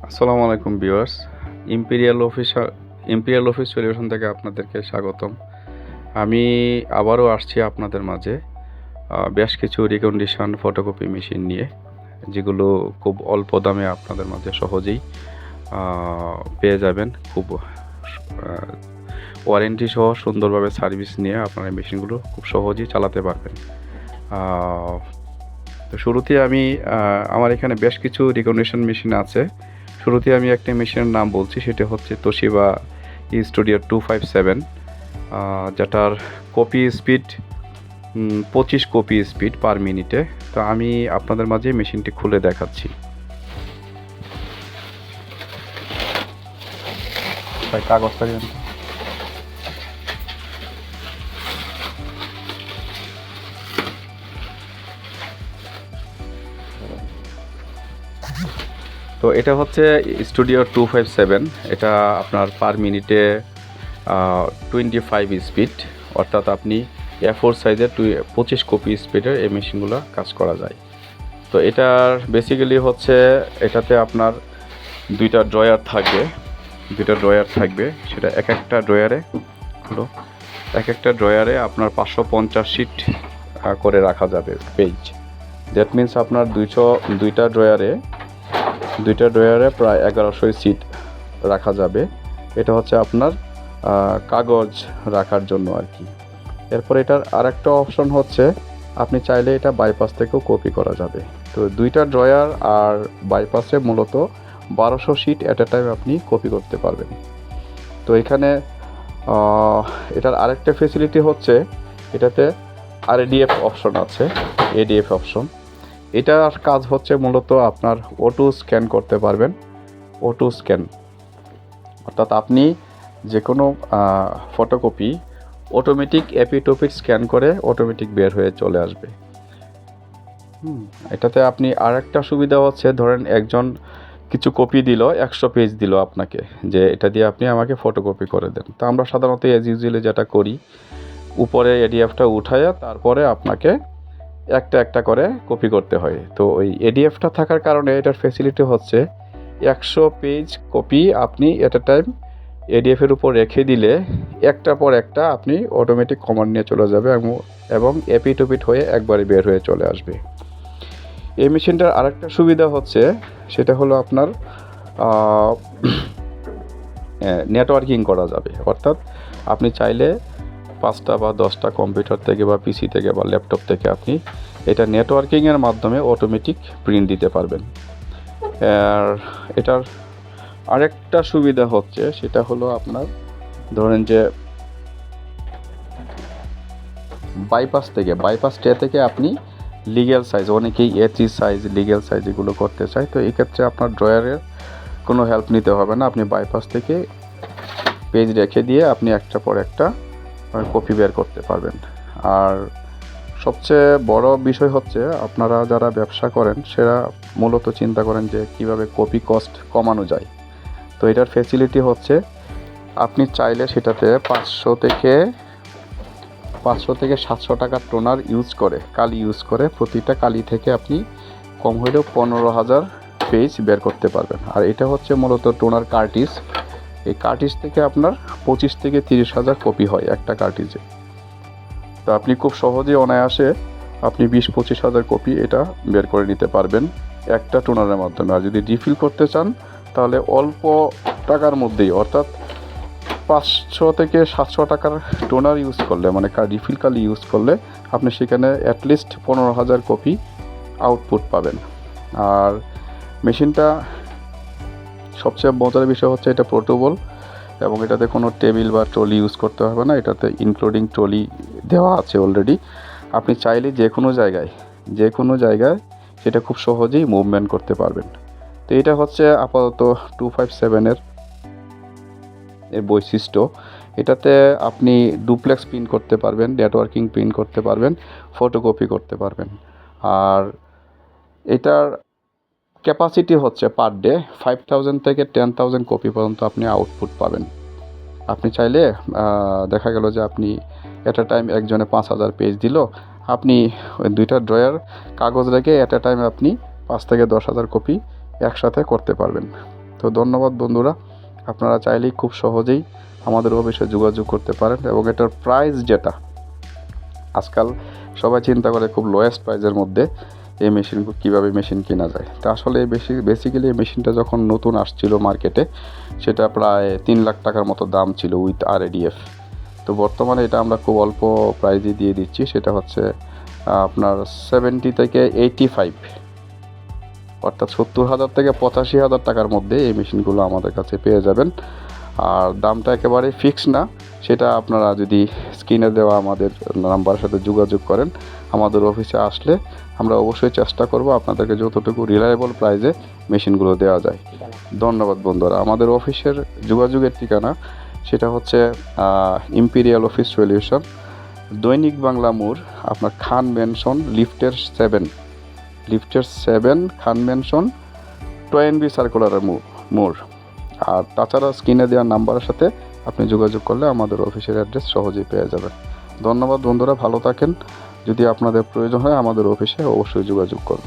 আসসালামু আলাইকুম viewers. Imperial office solution থেকে আপনাদেরকে স্বাগতম। আমি আবারও আসছি আপনাদের মাঝে বেশ কিছু রিকন্ডিশন ফটোকপি মেশিন নিয়ে, যেগুলো খুব অল্প দামে আপনাদের মাঝে সহজেই পেয়ে যাবেন। খুব ওয়ারেন্টি সহ সুন্দরভাবে সার্ভিস নিয়ে আপনারা এই মেশিনগুলো খুব সহজেই চালাতে পারবেন। তো শুরুতে আমি আমার এখানে বেশ কিছু রিকন্ডিশন মেশিন আছে। শুরুতে আমি একটা মেশিনের নাম বলছি, সেটা হচ্ছে তোশিবা স্টুডিও 257, যেটার কপি স্পিড 25 কপি স্পিড পার মিনিটে। তো আমি আপনাদের মাঝে মেশিনটি খুলে দেখাচ্ছি। কাগজটা দিন। তো এটা হচ্ছে স্টুডিও 257। এটা আপনার পার মিনিটে 25 স্পিড, অর্থাৎ আপনি A4 সাইজের 25 কপি স্পিডের এই মেশিনগুলো কাজ করা যায়। তো এটার বেসিক্যালি হচ্ছে এটাতে আপনার দুইটা ড্রয়ার থাকবে। সেটা এক একটা ড্রয়ারে আপনার 550 শিট করে রাখা যাবে পেজ। দ্যাট মিন্স আপনার দুইটা ড্রয়ারে প্রায় 1100 সিট রাখা যাবে। এটা হচ্ছে আপনার কাগজ রাখার জন্য আর কি। এরপর এটার আরেকটা অপশন হচ্ছে আপনি চাইলে এটা বাইপাস থেকেও কপি করা যাবে। তো দুইটা ড্রয়ার আর বাইপাসে মূলত 1200 শিট অ্যাট এ টাইম আপনি কপি করতে পারবেন। তো এখানে এটার আরেকটা ফেসিলিটি হচ্ছে এটাতে এডিএফ অপশন আছে। এডিএফ অপশন, এটার কাজ হচ্ছে মূলত আপনার অটো স্ক্যান করতে পারবেন। অটো স্ক্যান অর্থাৎ আপনি যে কোনো ফটোকপি অটোমেটিক এপিটোপিক স্ক্যান করে অটোমেটিক বের হয়ে চলে আসবে। এটাতে আপনি আরেকটা সুবিধা হচ্ছে, ধরেন একজন কিছু কপি দিল, 100 পেজ দিল আপনাকে, যে এটা দিয়ে আপনি আমাকে ফটোকপি করে দেন। তো আমরা সাধারণত এজ ইউজুয়ালি যেটা করি, উপরে এডিএফটা উঠাইয়া তারপরে আপনাকে একটা একটা করে কপি করতে হয়। তো ওই এডিএফটা থাকার কারণে এটার ফেসিলিটি হচ্ছে 100 পেজ কপি আপনি এট এ টাইম এডিএফের উপর রেখে দিলে একটার পর একটা আপনি অটোমেটিক কমান্ড নিয়ে চলে যাবে এবং এপিটোপিট হয়ে একবারে বের হয়ে চলে আসবে। এই মেশিনটার আরেকটা সুবিধা হচ্ছে, সেটা হলো আপনার নেটওয়ার্কিং করা যাবে। অর্থাৎ আপনি চাইলে 5টা বা 10টা কম্পিউটার থেকে বা পিসি থেকে বা ল্যাপটপ থেকে আপনি এটা নেটওয়ার্কিংয়ের মাধ্যমে অটোমেটিক প্রিন্ট দিতে পারবেন। আর এটার আরেকটা সুবিধা হচ্ছে, সেটা হলো আপনার ধরেন যে বাইপাস ট্রে থেকে আপনি লিগ্যাল সাইজ, অনেকেই A3 সাইজ লিগ্যাল সাইজ এগুলো করতে চায়। তো এক্ষেত্রে আপনার ড্রয়ারের কোনো হেল্প নিতে হবে না। আপনি বাইপাস থেকে পেজ রেখে দিয়ে আপনি একটা পর একটা কপি বের করতে পারবেন। আর সবচেয়ে বড় বিষয় হচ্ছে, আপনারা যারা ব্যবসা করেন সেরা মূলত চিন্তা করেন যে কিভাবে কপি কস্ট কমানো যায়। তো এটার ফ্যাসিলিটি হচ্ছে আপনি চাইলে সেটাতে 500 থেকে 700 টাকার টোনার কালি ইউজ করে প্রতিটা কালি থেকে আপনি কম হলেও 15,000 পেজ বের করতে পারবেন। আর এটা হচ্ছে মূলত টোনার কার্টিজ। এই কার্টিজ থেকে আপনার 25 থেকে 30,000 কপি হয় একটা কার্টিজে। তো আপনি খুব সহজে অনায়াসে আপনি 20-25,000 কপি এটা বের করে নিতে পারবেন একটা টোনারের মাধ্যমে। আর যদি রিফিল করতে চান তাহলে অল্প টাকার মধ্যেই, অর্থাৎ 500 থেকে 700 টাকার টোনার ইউজ করলে, মানে রিফিল কালি ইউজ করলে আপনি সেখানে অ্যাটলিস্ট 15,000 কপি আউটপুট পাবেন। আর মেশিনটা সবচেয়ে মজার বিষয় হচ্ছে এটা পোর্টেবল, এবং এটাতে কোনো টেবিল বা ট্রলি ইউজ করতে হবে না। এটাতে ইনক্লুডিং ট্রলি দেওয়া আছে অলরেডি। আপনি চাইলে যে কোনো জায়গায় সেটা খুব সহজেই মুভমেন্ট করতে পারবেন। তো এটা হচ্ছে আপাতত 257 এর বৈশিষ্ট্য। এটাতে আপনি ডুপ্লেক্স প্রিন্ট করতে পারবেন, নেটওয়ার্কিং প্রিন্ট করতে পারবেন, ফটোকপি করতে পারবেন। আর এটার ক্যাপাসিটি হচ্ছে পার ডে 5,000 থেকে 10,000 কপি পর্যন্ত আপনি আউটপুট পাবেন। আপনি চাইলে দেখা গেল যে আপনি এট এ টাইম একজনে 5,000 পেজ দিল, আপনি ওই দুইটা ড্রয়ার কাগজ রেখে এট এ টাইম আপনি 5 থেকে 10,000 কপি একসাথে করতে পারবেন। তো ধন্যবাদ বন্ধুরা, আপনারা চাইলেই খুব সহজেই আমাদের অফিসে যোগাযোগ করতে পারেন। এবং এটার প্রাইস যেটা আজকাল সবাই চিন্তা করে খুব লোয়েস্ট প্রাইসের মধ্যে এই মেশিন কীভাবে মেশিন কেনা যায়। তা আসলে বেসিক্যালি এই মেশিনটা যখন নতুন আসছিল মার্কেটে সেটা প্রায় 3 লাখ টাকার মতো দাম ছিল উইথ RADF। তো বর্তমানে এটা আমরা খুব অল্প প্রাইজে দিয়ে দিচ্ছি, সেটা হচ্ছে আপনার 70 থেকে 85, অর্থাৎ 70,000 থেকে 85,000 টাকার মধ্যে এই মেশিনগুলো আমাদের কাছে পেয়ে যাবেন। আর দামটা একেবারে ফিক্স না, সেটা আপনারা যদি স্ক্রিনে দেওয়া আমাদের নাম্বারের সাথে যোগাযোগ করেন, আমাদের অফিসে আসলে আমরা অবশ্যই চেষ্টা করব আপনাদেরকে যতটুকু রিলায়েবল প্রাইসে মেশিনগুলো দেওয়া যায়। ধন্যবাদ বন্ধুরা। আমাদের অফিসের যোগাযোগের ঠিকানা সেটা হচ্ছে ইম্পেরিয়াল অফিস সলিউশন, দৈনিক বাংলা মোড়, আপনার খান ম্যানশন, লিফটের 7 খান ম্যানশন, টয়েনবি সার্কুলারের মোড়। আর তাছাড়া স্ক্রিনে দেওয়ার নাম্বারের সাথে আপনি যোগাযোগ করলে আমাদের অফিসের অ্যাড্রেস সহজেই পেয়ে যাবেন। ধন্যবাদ বন্ধুরা, ভালো থাকেন। যদি আপনাদের প্রয়োজন হয় আমাদের অফিসে অবশ্যই যোগাযোগ করুন।